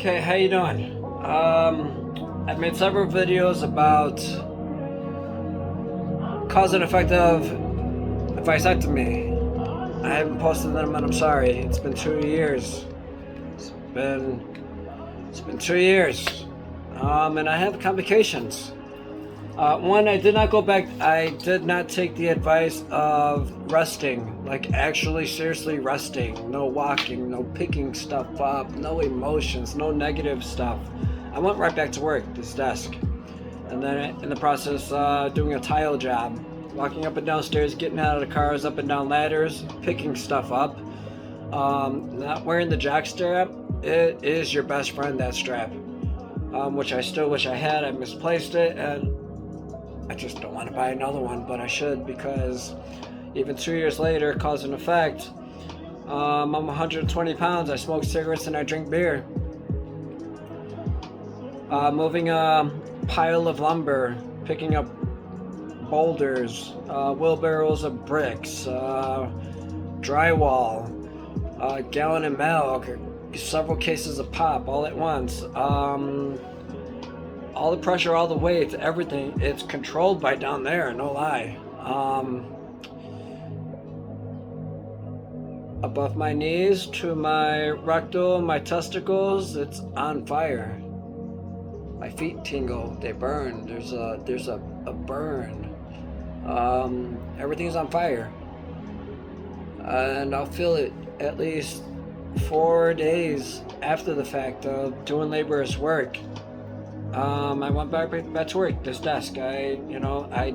Okay, how you doing? I've made several videos about cause and effect of vasectomy. I haven't posted them and I'm sorry. It's been 2 years. It's been 2 years. And I have complications. One, I did not go back. I did not take the advice of resting, like actually seriously resting. No walking, no picking stuff up, no emotions, no negative stuff. I went right back to work, this desk. And then in the process, doing a tile job, walking up and down stairs, getting out of the cars, up and down ladders, picking stuff up. Not wearing the jockstrap. It is your best friend, that strap. Which I still wish I had. I misplaced it, and I just don't want to buy another one, but I should, because even 2 years later, cause and effect, I'm 120 pounds, I smoke cigarettes and I drink beer. Moving a pile of lumber, picking up boulders, wheelbarrows of bricks, drywall, a gallon of milk, several cases of pop all at once. All the pressure, all the weight, everything, it's controlled by down there, no lie. Above my knees to my rectum, my testicles, it's on fire. My feet tingle, they burn, there's a burn. Everything's on fire. And I'll feel it at least 4 days after the fact of doing laborious work. I went back to work, this desk. I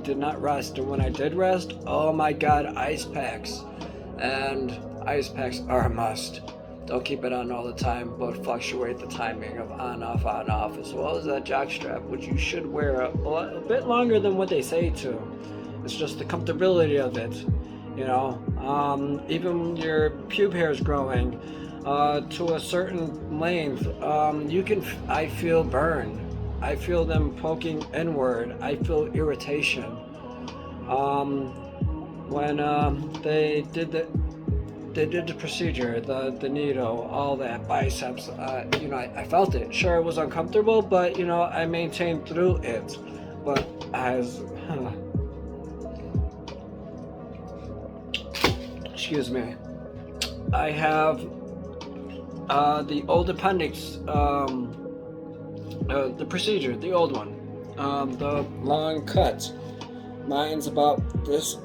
did not rest, and when I did rest, oh my god, ice packs. And ice packs are a must. Don't keep it on all the time, but fluctuate the timing of on, off, as well as that jockstrap, which you should wear a bit longer than what they say to. It's just the comfortability of it, even when your pube hair is growing to a certain length, I feel burn. I feel them poking inward. I feel irritation. When they did the procedure, the needle, all that, biceps, I felt it. Sure, it was uncomfortable, but I maintained through it. But excuse me, I have the old appendix. The procedure, the old one, the long cut. Mine's about this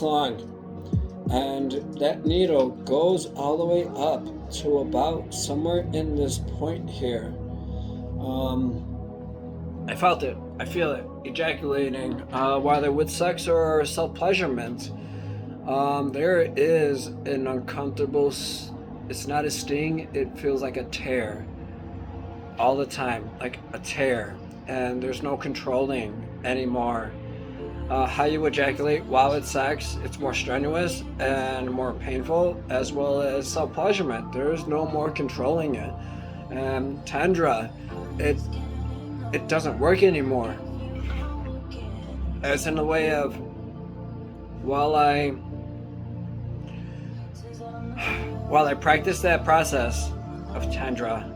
long, and that needle goes all the way up to about somewhere in this point here. I felt it. I feel it ejaculating, whether with sex or self-pleasurement. There is an uncomfortable. It's not a sting. It feels like a tear. All the time, like a tear, and there's no controlling anymore. How you ejaculate while it's sex, it's more strenuous and more painful, as well as self-pleasurement. There's no more controlling it. And Tandra, it doesn't work anymore. As in the way of, while I practice that process of Tandra,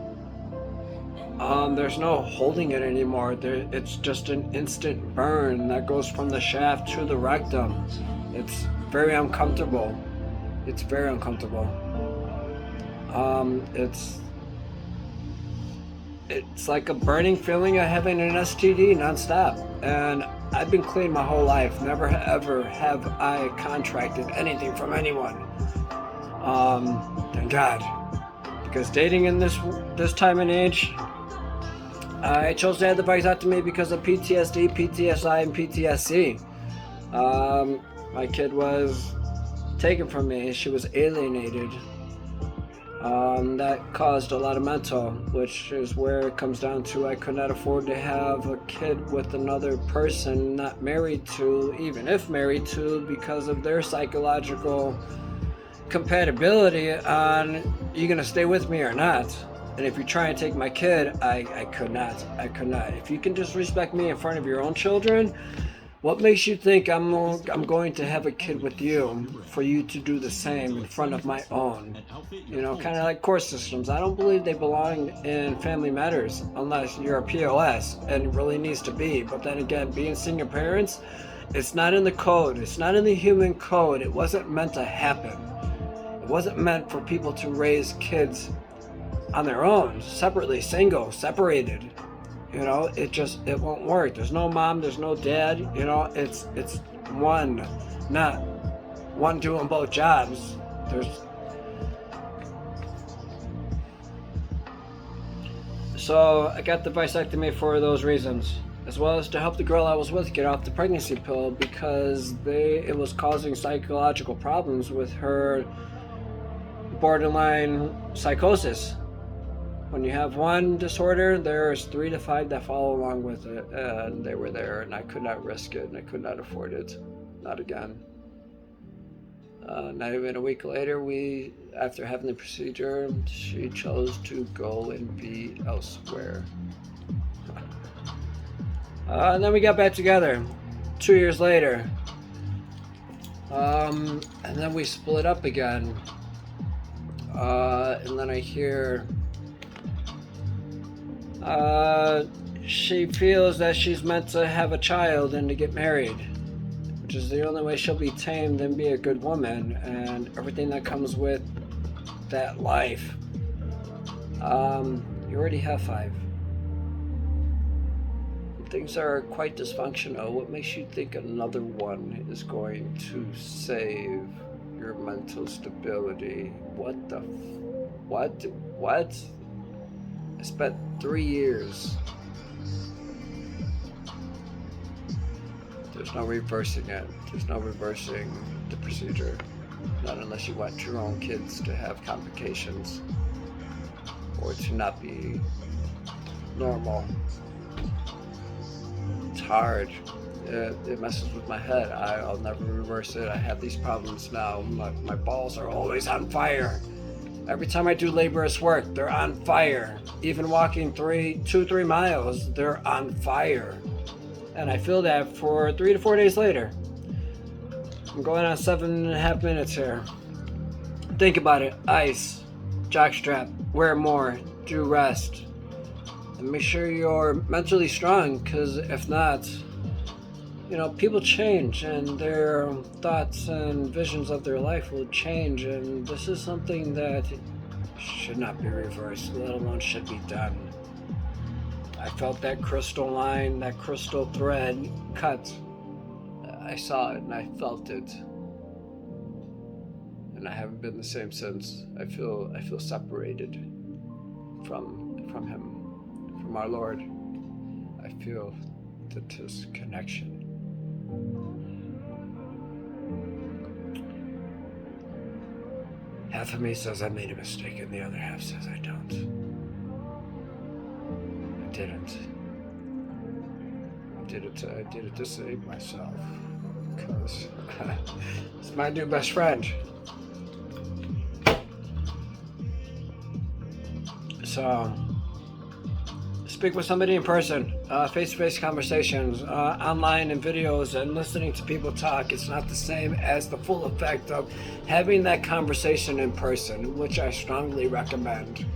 there's no holding it anymore. It's just an instant burn that goes from the shaft to the rectum. It's very uncomfortable. It's very uncomfortable. It's like a burning feeling of having an STD nonstop. And I've been clean my whole life. Never ever have I contracted anything from anyone. Thank God. Because dating in this time and age, I chose to have the vasectomy because of PTSD, PTSI, and PTSC. My kid was taken from me. She was alienated. That caused a lot of mental, which is where it comes down to I could not afford to have a kid with another person not married to, even if married to, because of their psychological compatibility on you gonna stay with me or not. And if you try and take my kid, I could not. If you can disrespect me in front of your own children, What makes you think I'm going to have a kid with you for you to do the same in front of my own? You know, kind of like court systems. I don't believe they belong in family matters unless you're a POS, and it really needs to be. But then again, being single parents, it's not in the code. It's not in the human code. It wasn't meant to happen. It wasn't meant for people to raise kids on their own, separately, single, separated. You know, it won't work. There's no mom, there's no dad. You know, it's one, not one doing both jobs. So I got the vasectomy for those reasons, as well as to help the girl I was with get off the pregnancy pill, because it was causing psychological problems with her borderline psychosis. When you have one disorder, there's 3 to 5 that follow along with it, and they were there, and I could not risk it, and I could not afford it, not again. Not even a week later, after having the procedure, she chose to go and be elsewhere. And then we got back together 2 years later, and then we split up again, and then I hear she feels that she's meant to have a child and to get married, which is the only way she'll be tamed and be a good woman, and everything that comes with that life. You already have 5. Things are quite dysfunctional. What makes you think another one is going to save your mental stability? What? I spent 3 years. There's no reversing it. There's no reversing the procedure. Not unless you want your own kids to have complications or to not be normal. It's hard. It messes with my head. I'll never reverse it. I have these problems now. My balls are always on fire. Every time I do laborious work, they're on fire. Even walking 3 miles, they're on fire. And I feel that for 3 to 4 days later. I'm going on 7.5 minutes here. Think about it. Ice, jockstrap, wear more, do rest. And make sure you're mentally strong, because if not, you know, people change and their thoughts and visions of their life will change, and this is something that should not be reversed, let alone should be done. I felt that crystal line, that crystal thread cut. I saw it and I felt it. And I haven't been the same since. I feel separated from him, from our Lord. I feel the disconnection. Half of me says I made a mistake, and the other half says I don't. I didn't. I did it to save myself, because it's my new best friend. So, speak with somebody in person, face-to-face conversations, online and videos, and listening to people talk. It's not the same as the full effect of having that conversation in person, which I strongly recommend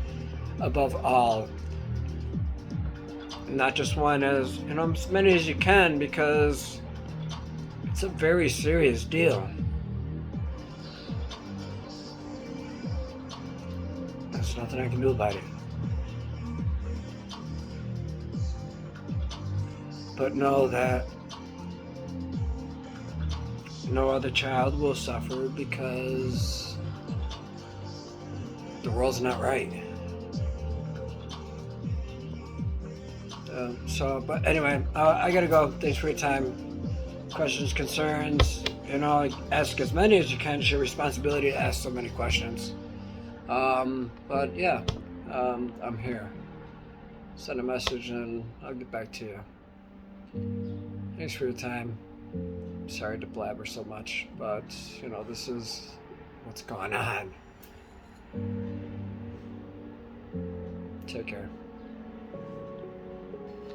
above all. Not just one, as you know, as many as you can, because it's a very serious deal. There's nothing I can do about it. But know that no other child will suffer, because the world's not right. But anyway, I gotta go. Thanks for your time. Questions, concerns, you know, ask as many as you can. It's your responsibility to ask so many questions. But yeah, I'm here. Send a message and I'll get back to you. Thanks for your time. Sorry to blabber so much, but you know, this is what's going on. Take care.